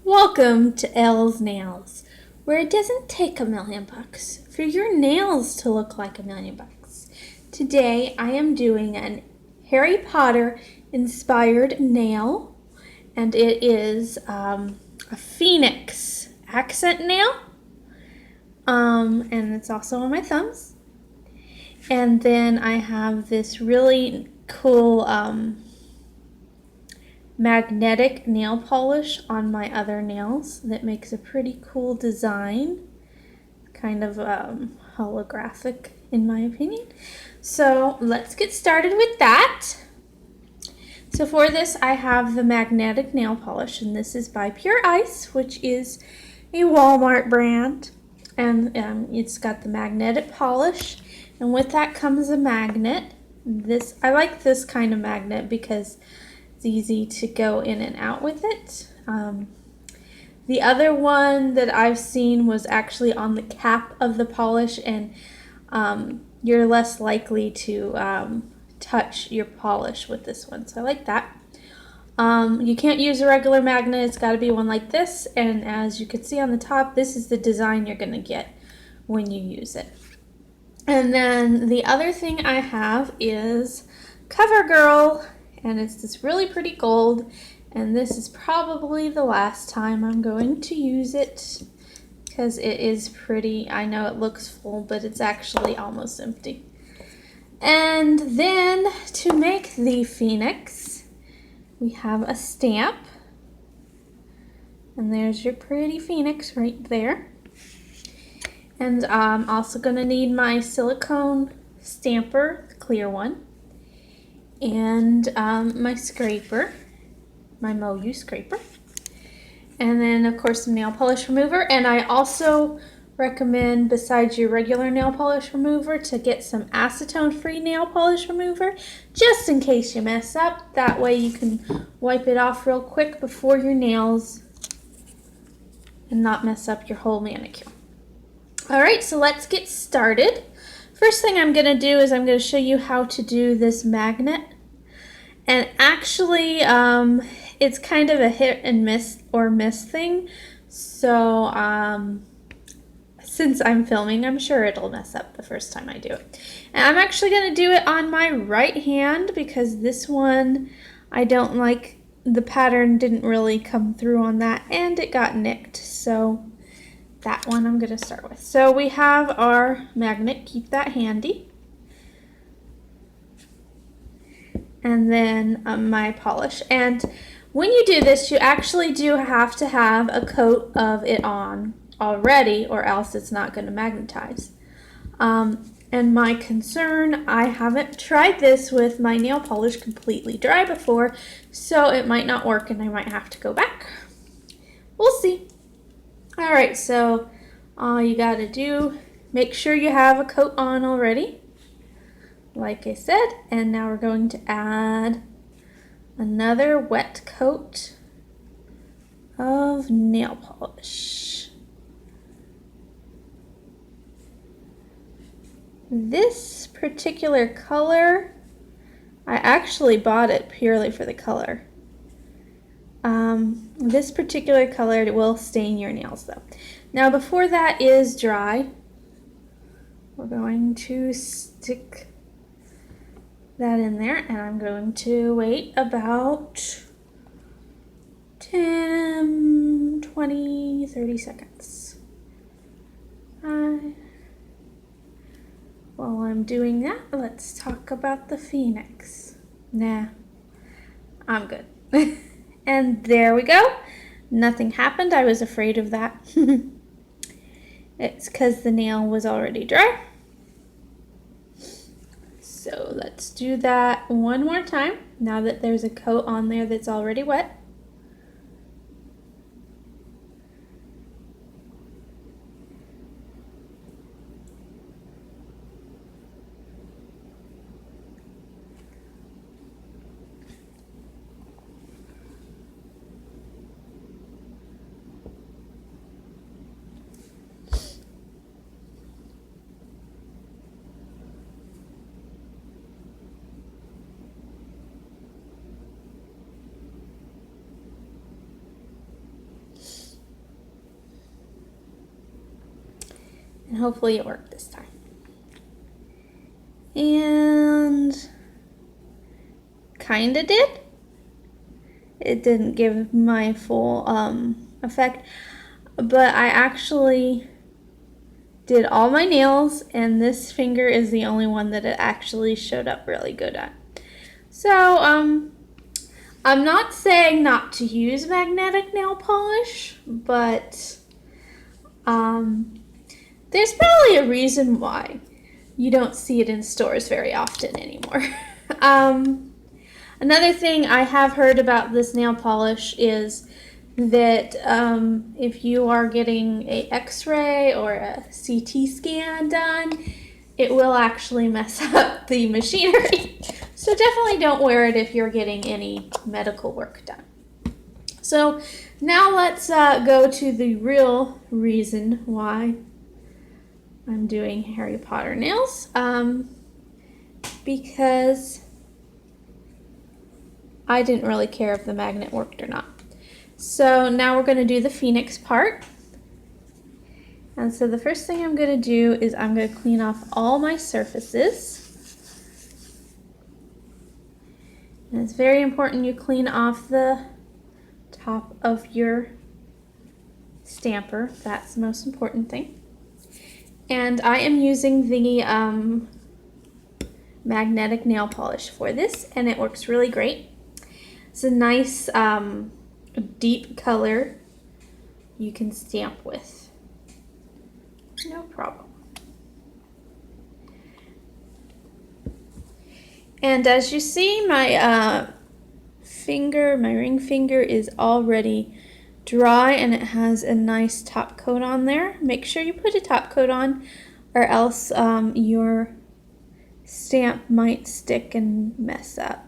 Welcome to Elle's Nails, where it doesn't take $1,000,000 for your nails to look like $1,000,000. Today I am doing an Harry Potter inspired nail, and it is a phoenix accent nail, and it's also on my thumbs. And then I have this really cool magnetic nail polish on my other nails that makes a pretty cool design, kind of holographic in my opinion. So let's get started with that. So for this I have the magnetic nail polish, and this is by Pure Ice, which is a Walmart brand, and it's got the magnetic polish, and with that comes a magnet. I like this kind of magnet because it's easy to go in and out with it. The other one that I've seen was actually on the cap of the polish, and you're less likely to touch your polish with this one, so I like that. You can't use a regular magnet, it's got to be one like this, and as you can see on the top, this is the design you're going to get when you use it. And then the other thing I have is CoverGirl, and it's this really pretty gold, and this is probably the last time I'm going to use it because it is pretty. I know it looks full, but it's actually almost empty. And then to make the phoenix, we have a stamp, and there's your pretty phoenix right there. And I'm also going to need my silicone stamper, the clear one, and my scraper, my MoYou scraper, and then of course some nail polish remover. And I also recommend, besides your regular nail polish remover, to get some acetone free nail polish remover, just in case you mess up. That way you can wipe it off real quick before your nails and not mess up your whole manicure. Alright, so let's get started. First thing I'm going to do is I'm going to show you how to do this magnet. And actually, it's kind of a hit and miss thing. So, since I'm filming, I'm sure it'll mess up the first time I do it. And I'm actually going to do it on my right hand because this one, I don't like, the pattern didn't really come through on that and it got nicked. So that one I'm going to start with. So we have our magnet, keep that handy. And then my polish. And when you do this, you actually do have to have a coat of it on already, or else it's not going to magnetize. And my concern, I haven't tried this with my nail polish completely dry before, so it might not work and I might have to go back. We'll see. Alright, so all you got to do, make sure you have a coat on already, like I said, and now we're going to add another wet coat of nail polish. This particular color, I actually bought it purely for the color. This particular color will stain your nails though. Now before that is dry, we're going to stick that in there, and I'm going to wait about 10, 20, 30 seconds. While I'm doing that, let's talk about the phoenix. Nah, I'm good. And there we go. Nothing happened. I was afraid of that. It's because the nail was already dry. So let's do that one more time, now that there's a coat on there that's already wet. And hopefully it worked this time. And kinda did. It didn't give my full effect, but I actually did all my nails, and this finger is the only one that it actually showed up really good at. So I'm not saying not to use magnetic nail polish, but there's probably a reason why you don't see it in stores very often anymore. Another thing I have heard about this nail polish is that if you are getting a X-ray or a CT scan done, it will actually mess up the machinery. So definitely don't wear it if you're getting any medical work done. So now let's go to the real reason why I'm doing Harry Potter nails. Because I didn't really care if the magnet worked or not. So now we're going to do the Phoenix part. And so the first thing I'm going to do is I'm going to clean off all my surfaces. And it's very important you clean off the top of your stamper. That's the most important thing. And I am using the magnetic nail polish for this, and it works really great. It's a nice deep color you can stamp with. No problem. And as you see, my my ring finger is already dry, and it has a nice top coat on there. Make sure you put a top coat on, or else your stamp might stick and mess up.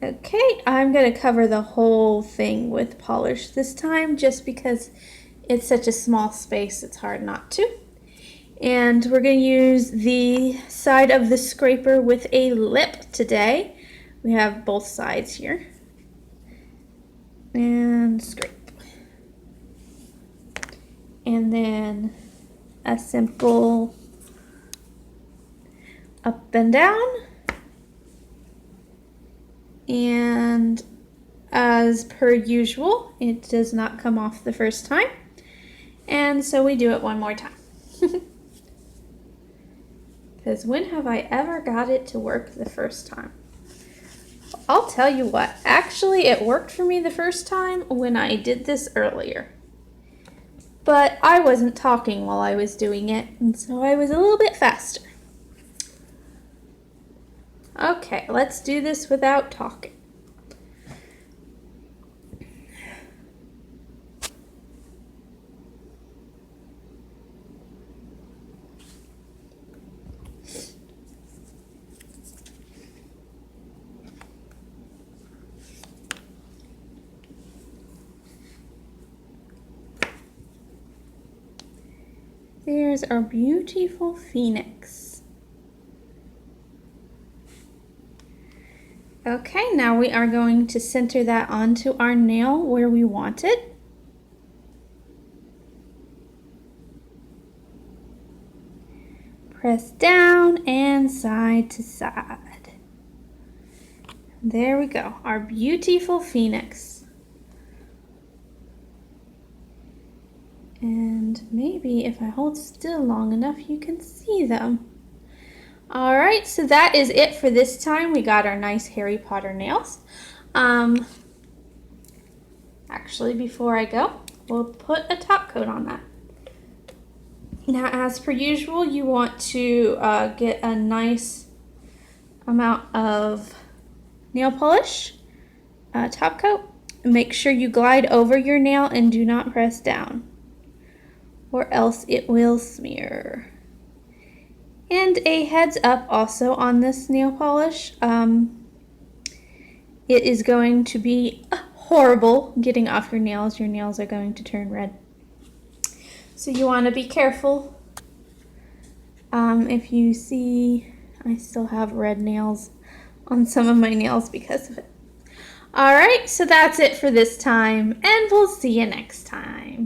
Okay, I'm going to cover the whole thing with polish this time, just because it's such a small space, it's hard not to. And we're going to use the side of the scraper with a lip today. We have both sides here. And scrape. And then a simple up and down. And as per usual, it does not come off the first time. And so we do it one more time. Because when have I ever got it to work the first time? I'll tell you what, actually it worked for me the first time when I did this earlier. But I wasn't talking while I was doing it, and so I was a little bit faster. Okay, let's do this without talking. There's our beautiful Phoenix. Okay, now we are going to center that onto our nail where we want it. Press down and side to side. There we go, our beautiful Phoenix. And maybe if I hold still long enough, you can see them. Alright, so that is it for this time. We got our nice Harry Potter nails. Actually, before I go, we'll put a top coat on that. Now, as per usual, you want to get a nice amount of nail polish, top coat. Make sure you glide over your nail and do not press down, or else it will smear. And a heads up also on this nail polish, it is going to be horrible getting off your nails. Your nails are going to turn red. So you want to be careful. If you see, I still have red nails on some of my nails because of it. Alright, so that's it for this time, and we'll see you next time.